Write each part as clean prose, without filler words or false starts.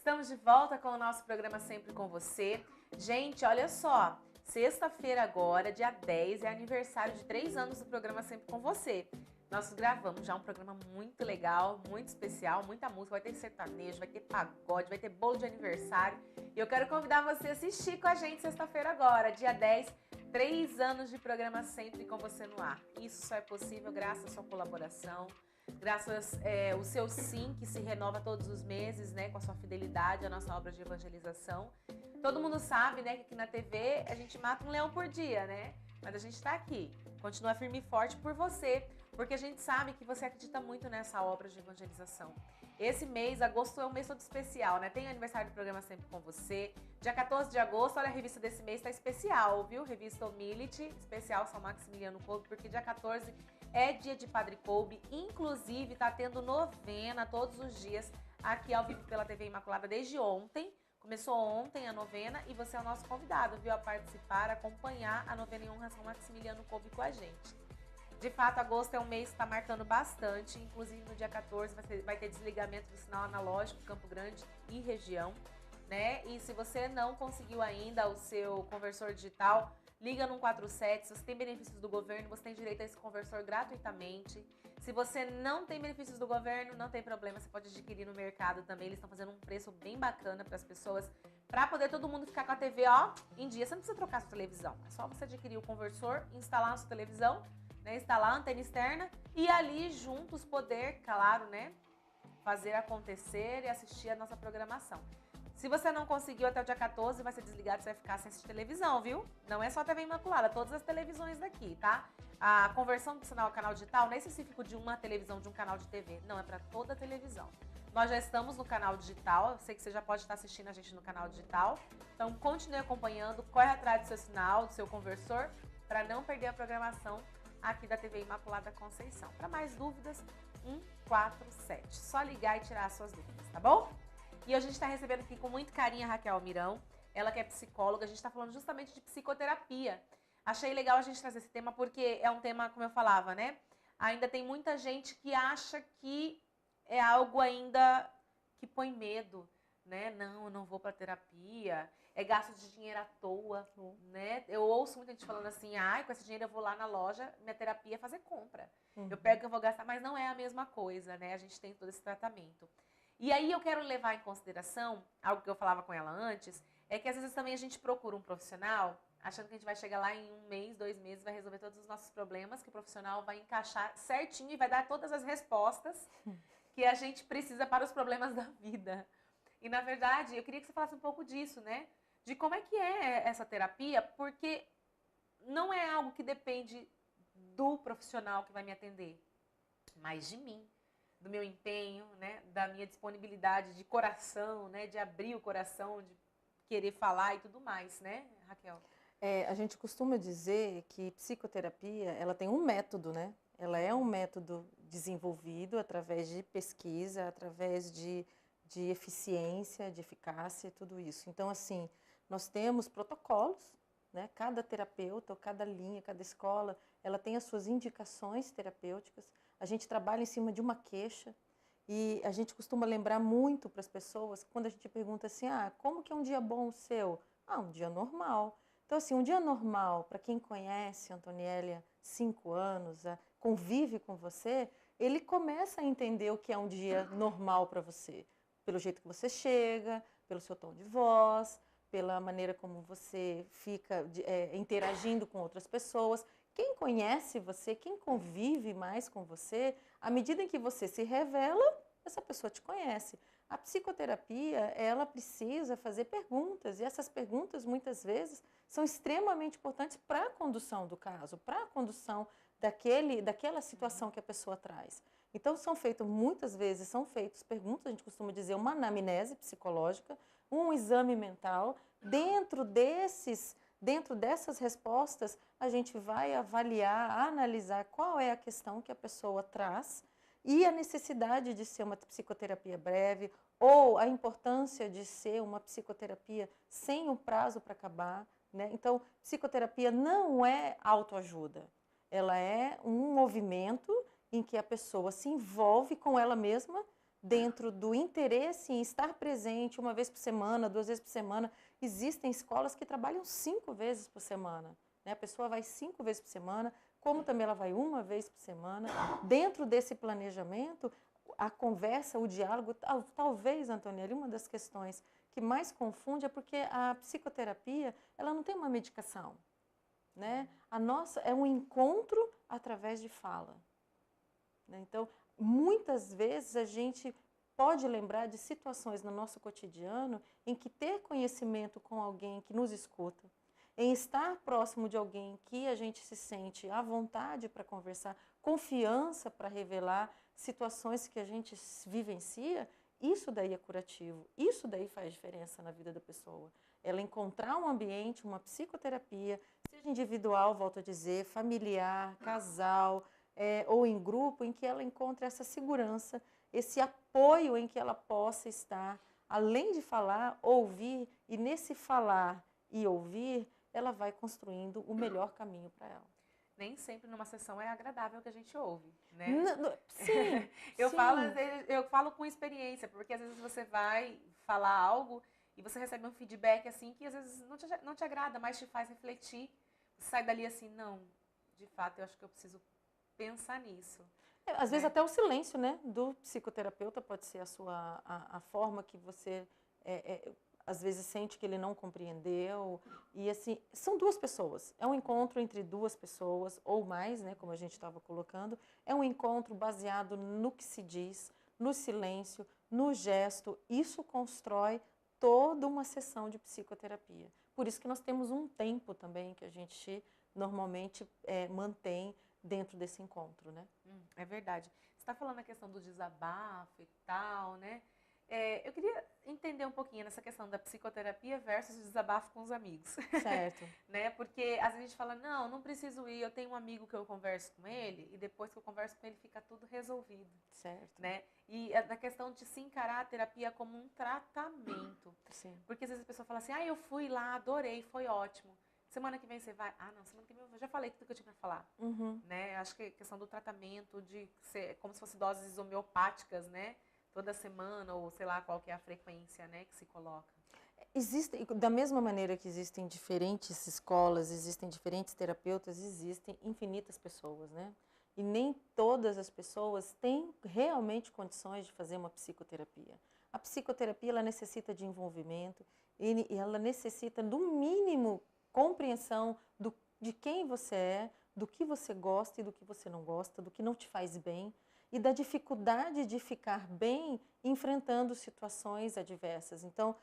Estamos de volta com o nosso programa Sempre com Você. Gente, olha só, sexta-feira agora, dia 10, é aniversário de 3 anos do programa Sempre com Você. Nós gravamos já um programa muito legal, muito especial, muita música, vai ter sertanejo, vai ter pagode, vai ter bolo de aniversário. E eu quero convidar você a assistir com a gente sexta-feira agora, dia 10, 3 anos de programa Sempre com Você no ar. Isso só é possível graças à sua colaboração, graças ao seu sim, que se renova todos os meses, né, com a sua fidelidade à nossa obra de evangelização. Todo mundo sabe, né, que aqui na TV a gente mata um leão por dia, né? Mas a gente está aqui, continua firme e forte por você, porque a gente sabe que você acredita muito nessa obra de evangelização. Esse mês, agosto, é um mês todo especial, né? Tem aniversário do programa Sempre com Você. Dia 14 de agosto, olha, a revista desse mês tá especial, viu? Revista Humility, especial São Maximiliano Kolbe, porque dia 14 é dia de Padre Kolbe. Inclusive, tá tendo novena todos os dias aqui ao vivo pela TV Imaculada desde ontem. Começou ontem a novena e você é o nosso convidado, viu? A participar, a acompanhar a novena em honra a São Maximiliano Kolbe com a gente. De fato, agosto é um mês que está marcando bastante, inclusive no dia 14 vai ter desligamento do sinal analógico Campo Grande e região, né? E se você não conseguiu ainda o seu conversor digital, liga no 147, se você tem benefícios do governo, você tem direito a esse conversor gratuitamente. Se você não tem benefícios do governo, não tem problema, você pode adquirir no mercado também, eles estão fazendo um preço bem bacana para as pessoas, para poder todo mundo ficar com a TV, ó, em dia. Você não precisa trocar a sua televisão, é só você adquirir o conversor, instalar na sua televisão, né, instalar a antena externa e ali juntos poder, claro, né, fazer acontecer e assistir a nossa programação. Se você não conseguiu até o dia 14, vai ser desligado, você vai ficar sem assistir televisão, viu? Não é só a TV Imaculada, todas as televisões daqui, tá? A conversão do sinal ao canal digital não é específico de uma televisão, de um canal de TV. Não, é para toda a televisão. Nós já estamos no canal digital, eu sei que você já pode estar assistindo a gente no canal digital. Então, continue acompanhando, corre atrás do seu sinal, do seu conversor, para não perder a programação aqui da TV Imaculada Conceição. Para mais dúvidas, 147. Só ligar e tirar as suas dúvidas, tá bom? E hoje a gente está recebendo aqui com muito carinho a Raquel Almirão, ela que é psicóloga, a gente está falando justamente de psicoterapia. Achei legal a gente trazer esse tema porque é um tema, como eu falava, né? Ainda tem muita gente que acha que é algo ainda que põe medo, né? Não, eu não vou para terapia, é gasto de dinheiro à toa, né? Eu ouço muita gente falando assim, ai, com esse dinheiro eu vou lá na loja, minha terapia é fazer compra. Eu pego o que eu vou gastar, mas não é a mesma coisa, né? A gente tem todo esse tratamento. E aí eu quero levar em consideração, algo que eu falava com ela antes, é que às vezes também a gente procura um profissional, achando que a gente vai chegar lá em 1 mês, 2 meses, vai resolver todos os nossos problemas, que o profissional vai encaixar certinho e vai dar todas as respostas que a gente precisa para os problemas da vida. E, na verdade, eu queria que você falasse um pouco disso, né? De como é que é essa terapia, porque não é algo que depende do profissional que vai me atender, mas de mim, do meu empenho, né? Da minha disponibilidade de coração, né? De abrir o coração, de querer falar e tudo mais, né, Raquel? A gente costuma dizer que psicoterapia, ela tem um método, né? Ela é um método desenvolvido através de pesquisa, através de eficiência, de eficácia e tudo isso. Então, assim, nós temos protocolos, né? Cada terapeuta, ou cada linha, cada escola, ela tem as suas indicações terapêuticas. A gente trabalha em cima de uma queixa e a gente costuma lembrar muito para as pessoas, quando a gente pergunta assim, como que é um dia bom o seu? Um dia normal. Então, assim, um dia normal, para quem conhece Antoniélia 5 anos, convive com você, ele começa a entender o que é um dia normal para você. Pelo jeito que você chega, pelo seu tom de voz, pela maneira como você fica interagindo com outras pessoas. Quem conhece você, quem convive mais com você, à medida em que você se revela, essa pessoa te conhece. A psicoterapia, ela precisa fazer perguntas, e essas perguntas, muitas vezes, são extremamente importantes para a condução do caso, para a condução daquela situação que a pessoa traz. Então, muitas vezes são feitas perguntas, a gente costuma dizer uma anamnese psicológica, um exame mental. Dentro dessas respostas, a gente vai avaliar, analisar qual é a questão que a pessoa traz e a necessidade de ser uma psicoterapia breve ou a importância de ser uma psicoterapia sem um prazo para acabar, né? Então, psicoterapia não é autoajuda, ela é um movimento em que a pessoa se envolve com ela mesma dentro do interesse em estar presente uma vez por semana, 2 vezes por semana. Existem escolas que trabalham 5 vezes por semana, né? A pessoa vai 5 vezes por semana, como também ela vai 1 vez por semana. Dentro desse planejamento, a conversa, o diálogo, talvez, Antoniela, uma das questões que mais confunde é porque a psicoterapia, ela não tem uma medicação, né? A nossa é um encontro através de fala, né? Então, muitas vezes a gente pode lembrar de situações no nosso cotidiano em que ter conhecimento com alguém que nos escuta, em estar próximo de alguém que a gente se sente à vontade para conversar, confiança para revelar situações que a gente vivencia, isso daí é curativo, isso daí faz diferença na vida da pessoa. Ela encontrar um ambiente, uma psicoterapia, seja individual, volto a dizer, familiar, casal, ou em grupo, em que ela encontre essa segurança, esse apoio em que ela possa estar, além de falar, ouvir, e nesse falar e ouvir, ela vai construindo o melhor caminho para ela. Nem sempre numa sessão é agradável o que a gente ouve, né? Sim, eu falo com experiência, porque às vezes você vai falar algo e você recebe um feedback assim que às vezes não te agrada, mas te faz refletir. Você sai dali assim, não, de fato eu acho que eu preciso pensar nisso. Às vezes até o silêncio, né, do psicoterapeuta pode ser a forma que você às vezes sente que ele não compreendeu. E assim, são 2 pessoas. É um encontro entre 2 pessoas, ou mais, né, como a gente estava colocando. É um encontro baseado no que se diz, no silêncio, no gesto. Isso constrói toda uma sessão de psicoterapia. Por isso que nós temos um tempo também que a gente normalmente mantém dentro desse encontro, né? É verdade. Você está falando a questão do desabafo e tal, né? Eu queria entender um pouquinho nessa questão da psicoterapia versus o desabafo com os amigos. Certo. Né? Porque às vezes a gente fala, não preciso ir, eu tenho um amigo que eu converso com ele, e depois que eu converso com ele fica tudo resolvido. Certo. Né? E na questão de se encarar a terapia como um tratamento. Sim. Porque às vezes a pessoa fala assim, eu fui lá, adorei, foi ótimo. Semana que vem você vai? Não, semana que vem eu já falei tudo que eu tinha para falar. Né? Acho que a questão do tratamento, de ser como se fossem doses homeopáticas, né? Toda semana, ou sei lá qual que é a frequência, né, que se coloca. Da mesma maneira que existem diferentes escolas, existem diferentes terapeutas, existem infinitas pessoas, né? E nem todas as pessoas têm realmente condições de fazer uma psicoterapia. A psicoterapia, ela necessita de envolvimento, e ela necessita, no mínimo, compreensão de quem você é, do que você gosta e do que você não gosta, do que não te faz bem, e da dificuldade de ficar bem enfrentando situações adversas. Então,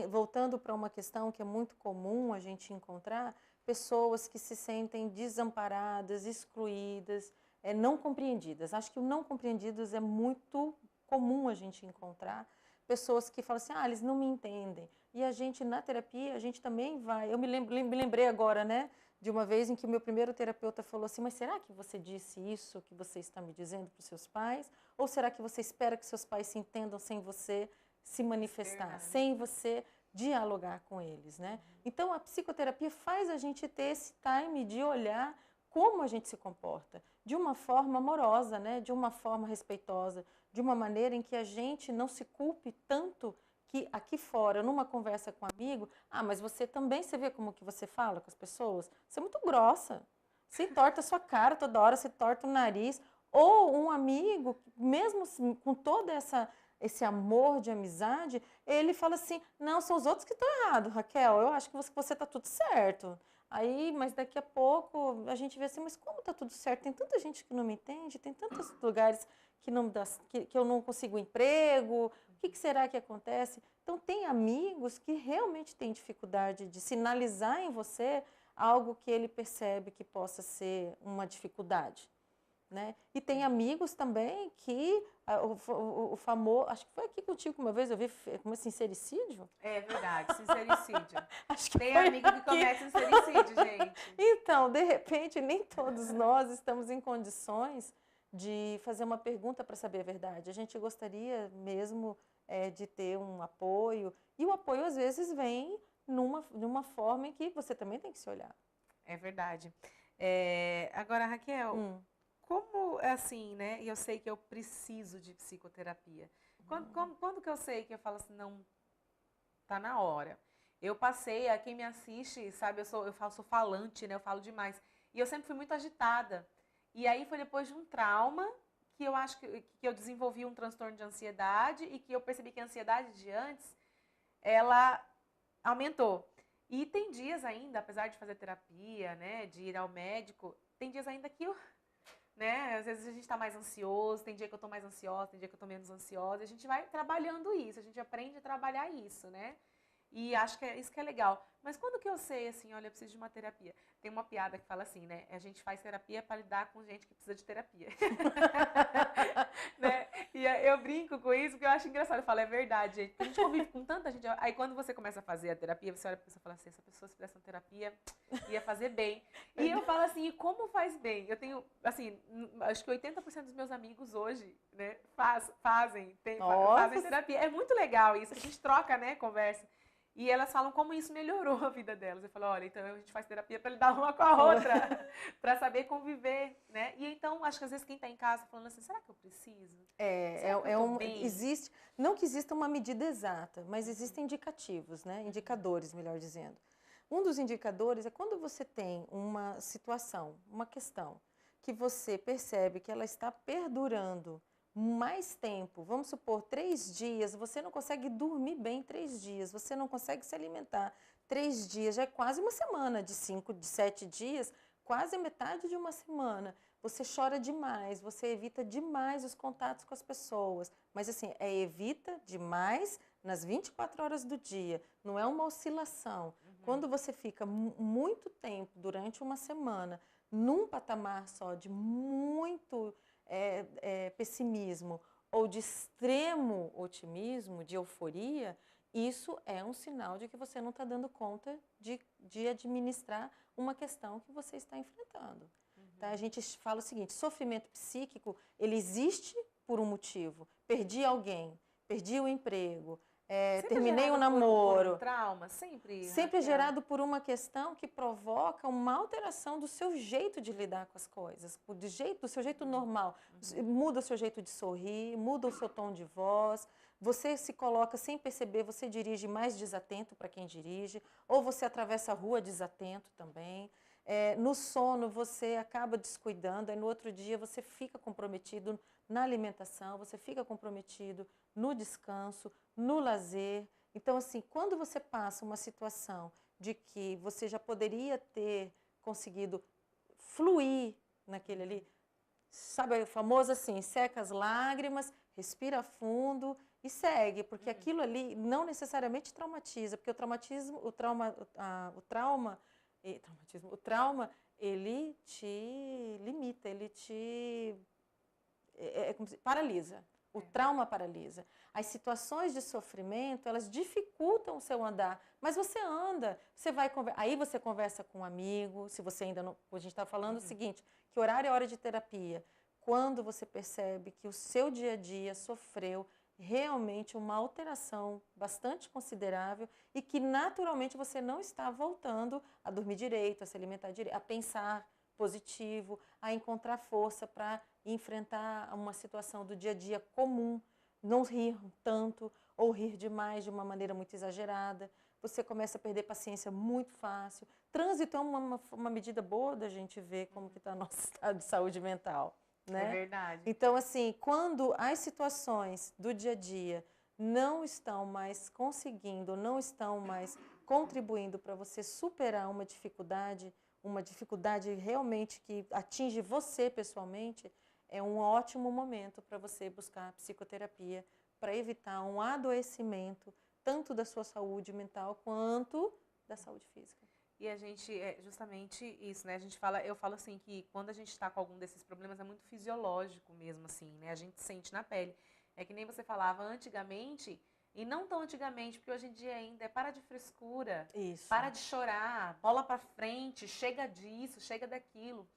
voltando para uma questão que é muito comum a gente encontrar, pessoas que se sentem desamparadas, excluídas, não compreendidas. Acho que o não compreendidos é muito comum a gente encontrar. Pessoas que falam assim, eles não me entendem. E a gente, na terapia, a gente também vai... Eu me lembrei agora, né? De uma vez em que o meu primeiro terapeuta falou assim, mas será que você disse isso que você está me dizendo para os seus pais? Ou será que você espera que seus pais se entendam sem você se manifestar, sem você dialogar com eles, né? Então, a psicoterapia faz a gente ter esse time de olhar como a gente se comporta, de uma forma amorosa, né? De uma forma respeitosa, de uma maneira em que a gente não se culpe tanto que aqui fora, numa conversa com um amigo, mas você também, você vê como que você fala com as pessoas? Você é muito grossa, você entorta a sua cara toda hora, você torta o nariz, ou um amigo, mesmo com toda esse amor de amizade, ele fala assim, não, são os outros que estão errados, Raquel, eu acho que você está tudo certo. Aí, mas daqui a pouco a gente vê assim, mas como está tudo certo? Tem tanta gente que não me entende, tem tantos lugares que eu não consigo emprego, o que será que acontece? Então, tem amigos que realmente têm dificuldade de sinalizar em você algo que ele percebe que possa ser uma dificuldade, né? E tem amigos também que, o famoso, acho que foi aqui contigo uma vez, eu vi como sincericídio. É verdade, sincericídio. Acho que tem amigo que comete sincericídio, gente. Então, de repente, nem todos nós estamos em condições de fazer uma pergunta para saber a verdade. A gente gostaria mesmo de ter um apoio, e o apoio às vezes vem numa forma em que você também tem que se olhar. É verdade. Agora, Raquel, como assim, né? E eu sei que eu preciso de psicoterapia. Quando que eu sei que eu falo assim, não, tá na hora? Eu passei, a quem me assiste, sabe, sou falante, né? Eu falo demais. E eu sempre fui muito agitada. E aí foi depois de um trauma que eu acho que eu desenvolvi um transtorno de ansiedade e que eu percebi que a ansiedade de antes, ela aumentou. E tem dias ainda, apesar de fazer terapia, né, de ir ao médico, tem dias ainda que eu, né, às vezes a gente está mais ansioso, tem dia que eu estou mais ansiosa, tem dia que eu estou menos ansiosa, a gente vai trabalhando isso, a gente aprende a trabalhar isso, né? E acho que é isso que é legal. Mas quando que eu sei, assim, olha, eu preciso de uma terapia? Tem uma piada que fala assim, né? A gente faz terapia para lidar com gente que precisa de terapia. Né? E eu brinco com isso, porque eu acho engraçado. Eu falo, é verdade, gente. Porque a gente convive com tanta gente. Aí quando você começa a fazer a terapia, você olha pra pessoa e fala assim, essa pessoa se fizesse uma terapia, ia fazer bem. E eu falo assim, e como faz bem? Eu tenho, assim, acho que 80% dos meus amigos hoje, né, fazem terapia. É muito legal isso, a gente troca, né, conversa. E elas falam como isso melhorou a vida delas. Eu falo, olha, então a gente faz terapia para lidar uma com a outra, para saber conviver, né? E então, acho que às vezes quem está em casa falando assim, será que eu preciso? Existe, não que exista uma medida exata, mas existem indicativos, né? Indicadores, melhor dizendo. Um dos indicadores é quando você tem uma situação, uma questão, que você percebe que ela está perdurando mais tempo, vamos supor, 3 dias, você não consegue dormir bem 3 dias, você não consegue se alimentar 3 dias, já é quase uma semana, de 5, de 7 dias, quase a metade de uma semana. Você chora demais, você evita demais os contatos com as pessoas, mas assim, evita demais nas 24 horas do dia, não é uma oscilação. Quando você fica muito tempo, durante uma semana, num patamar só de muito pessimismo ou de extremo otimismo, de euforia, isso é um sinal de que você não está dando conta de administrar uma questão que você está enfrentando. Tá? A gente fala o seguinte, sofrimento psíquico, ele existe por um motivo. Perdi alguém, perdi o emprego, terminei um namoro. Por um trauma, sempre é gerado por uma questão que provoca uma alteração do seu jeito de lidar com as coisas, do seu jeito normal. Muda o seu jeito de sorrir, muda o seu tom de voz, você se coloca sem perceber, você dirige mais desatento para quem dirige, ou você atravessa a rua desatento também. No sono você acaba descuidando, aí no outro dia você fica comprometido na alimentação, você fica comprometido no descanso, no lazer. Então, assim, quando você passa uma situação de que você já poderia ter conseguido fluir naquele ali, sabe, o famoso assim, seca as lágrimas, respira fundo e segue, porque aquilo ali não necessariamente traumatiza, porque o trauma, ele te limita, ele te paralisa. O trauma paralisa. As situações de sofrimento, elas dificultam o seu andar, mas você anda, aí você conversa com um amigo, se você ainda não... A gente está falando o seguinte, que horário é hora de terapia? Quando você percebe que o seu dia a dia sofreu realmente uma alteração bastante considerável e que naturalmente você não está voltando a dormir direito, a se alimentar direito, a pensar positivo, a encontrar força para enfrentar uma situação do dia a dia comum, não rir tanto ou rir demais de uma maneira muito exagerada. Você começa a perder paciência muito fácil. Trânsito é uma medida boa da gente ver como que está o nosso estado de saúde mental. Né? É verdade. Então, assim, quando as situações do dia a dia não estão mais conseguindo, não estão mais contribuindo para você superar uma dificuldade realmente que atinge você pessoalmente, é um ótimo momento para você buscar psicoterapia para evitar um adoecimento tanto da sua saúde mental quanto da saúde física. E a gente, justamente isso, né? Eu falo assim que quando a gente está com algum desses problemas é muito fisiológico mesmo, assim, né? A gente sente na pele. É que nem você falava antigamente, e não tão antigamente, porque hoje em dia ainda para de frescura, isso. Para de chorar, bola pra frente, chega disso, chega daquilo.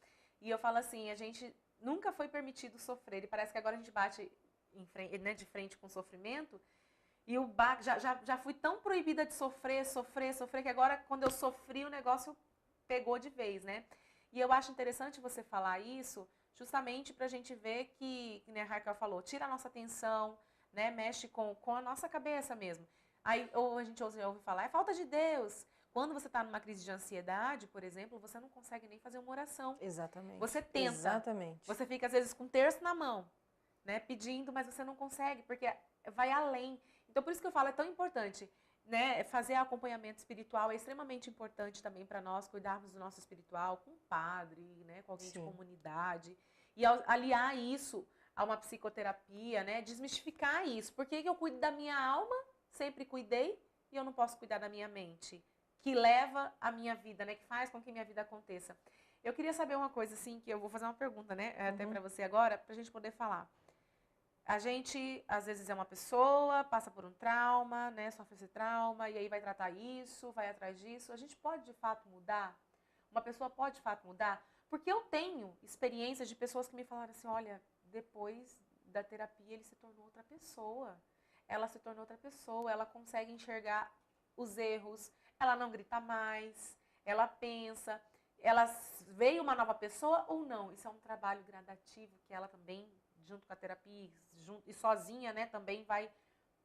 E eu falo assim, a gente nunca foi permitido sofrer, e parece que agora a gente bate de frente com o sofrimento, e já fui tão proibida de sofrer, que agora, quando eu sofri, o negócio pegou de vez, né? E eu acho interessante você falar isso, justamente pra gente ver que a Raquel falou, tira a nossa atenção, né? Mexe com a nossa cabeça mesmo. Aí ou a gente ouve falar, é falta de Deus. Quando você está numa crise de ansiedade, por exemplo, você não consegue nem fazer uma oração. Exatamente. Você tenta. Exatamente. Você fica, às vezes, com um terço na mão, né? Pedindo, mas você não consegue, porque vai além. Então, por isso que eu falo, é tão importante, né? Fazer acompanhamento espiritual é extremamente importante também para nós cuidarmos do nosso espiritual com um padre, né? Com alguém de comunidade. E aliar isso a uma psicoterapia, né? Desmistificar isso. Por que eu cuido da minha alma? Sempre cuidei e eu não posso cuidar da minha mente, que leva a minha vida, né? Que faz com que minha vida aconteça. Eu queria saber uma coisa, assim, que eu vou fazer uma pergunta, né? Até para você agora, pra gente poder falar. A gente, às vezes, é uma pessoa, passa por um trauma, né? Sofre esse trauma, e aí vai tratar isso, vai atrás disso. A gente pode, de fato, mudar? Uma pessoa pode, de fato, mudar? Porque eu tenho experiências de pessoas que me falaram assim, olha, depois da terapia ele se tornou outra pessoa. Ela se tornou outra pessoa, ela consegue enxergar os erros, ela não grita mais, ela pensa, ela veio uma nova pessoa ou não. Isso é um trabalho gradativo que ela também, junto com a terapia e sozinha, né, também vai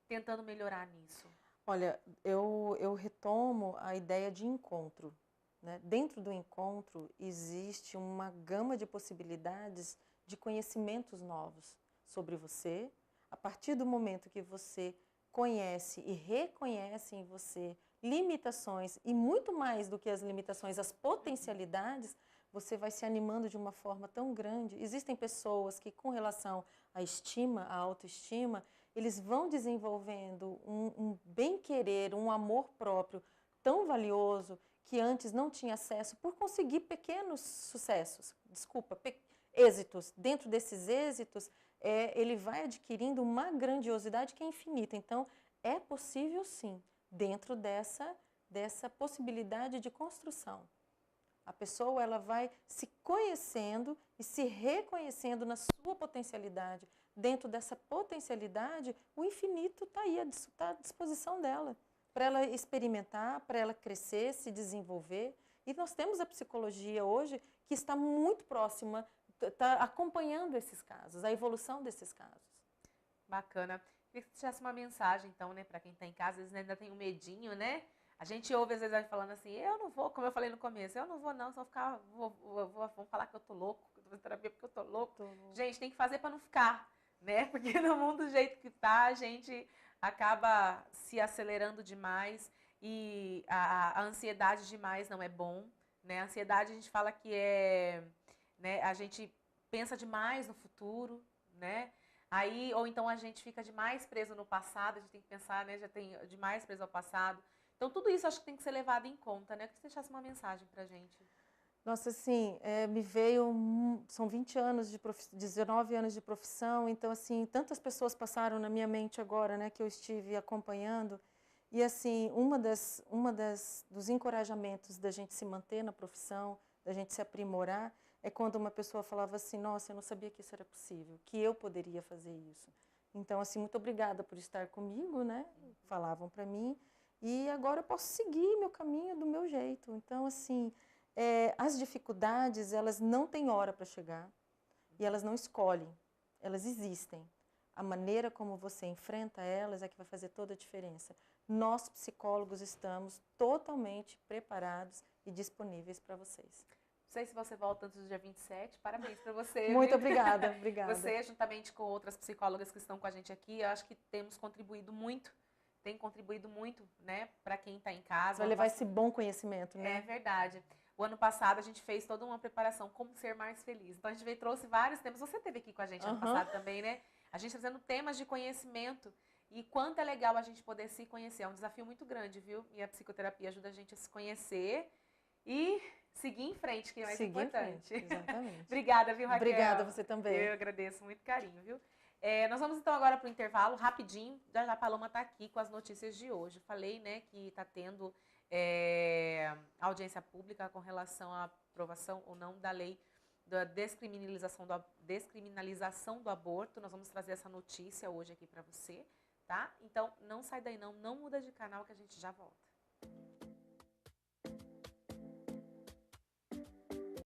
tentando melhorar nisso. Olha, eu retomo a ideia de encontro, né? Dentro do encontro existe uma gama de possibilidades de conhecimentos novos sobre você. A partir do momento que você conhece e reconhece em você limitações e muito mais do que as limitações, as potencialidades, você vai se animando de uma forma tão grande. Existem pessoas que, com relação à estima, à autoestima, eles vão desenvolvendo um bem-querer, um amor próprio tão valioso que antes não tinha acesso por conseguir pequenos sucessos, êxitos. Dentro desses êxitos, ele vai adquirindo uma grandiosidade que é infinita. Então, é possível sim, dentro dessa possibilidade de construção. A pessoa ela vai se conhecendo e se reconhecendo na sua potencialidade. Dentro dessa potencialidade, o infinito está aí, está à disposição dela, para ela experimentar, para ela crescer, se desenvolver. E nós temos a psicologia hoje que está muito próxima, está acompanhando esses casos, a evolução desses casos. Bacana. Queria que você deixasse uma mensagem, então, né, para quem está em casa, às vezes ainda tem um medinho, né? A gente ouve, às vezes, falando assim, eu não vou, como eu falei no começo, eu não vou não, só ficar, vão falar que eu tô louco, que eu tô fazendo terapia porque eu tô louco. Gente, tem que fazer para não ficar, né? Porque no mundo do jeito que tá, a gente acaba se acelerando demais e a ansiedade demais não é bom, né? A ansiedade a gente fala que né, a gente pensa demais no futuro, né? Aí, ou então a gente fica demais preso no passado, a gente tem que pensar, né? Já tem demais preso ao passado. Então, tudo isso acho que tem que ser levado em conta, né? Eu queria que você deixasse uma mensagem pra gente. Nossa, assim, me veio, são 20 anos 19 anos de profissão, então, assim, tantas pessoas passaram na minha mente agora, né, que eu estive acompanhando, e, assim, dos encorajamentos da gente se manter na profissão, da gente se aprimorar, é quando uma pessoa falava assim, nossa, eu não sabia que isso era possível, que eu poderia fazer isso. Então, assim, muito obrigada por estar comigo, né, falavam para mim, e agora eu posso seguir meu caminho do meu jeito. Então, assim, as dificuldades, elas não têm hora para chegar e elas não escolhem, elas existem. A maneira como você enfrenta elas é que vai fazer toda a diferença. Nós, psicólogos, estamos totalmente preparados e disponíveis para vocês. Não sei se você volta antes do dia 27, parabéns para você. Muito obrigada, obrigada. Você, juntamente com outras psicólogas que estão com a gente aqui, eu acho que temos contribuído muito, tem contribuído muito, né, para quem está em casa. Vai levar esse bom conhecimento, né? É verdade. O ano passado a gente fez toda uma preparação, como ser mais feliz. Então a gente trouxe vários temas. Você esteve aqui com a gente ano passado também, né? A gente trazendo temas de conhecimento. E quanto é legal a gente poder se conhecer. É um desafio muito grande, viu? E a psicoterapia ajuda a gente a se conhecer e seguir em frente, que é mais importante. Exatamente. Obrigada, viu, Raquel? Obrigada, você também. Eu agradeço muito carinho, viu? Nós vamos então agora para o intervalo, rapidinho. Já a Paloma está aqui com as notícias de hoje. Falei, né, que está tendo audiência pública com relação à aprovação ou não da lei da descriminalização do aborto. Nós vamos trazer essa notícia hoje aqui para você, tá? Então, não sai daí não muda de canal que a gente já volta.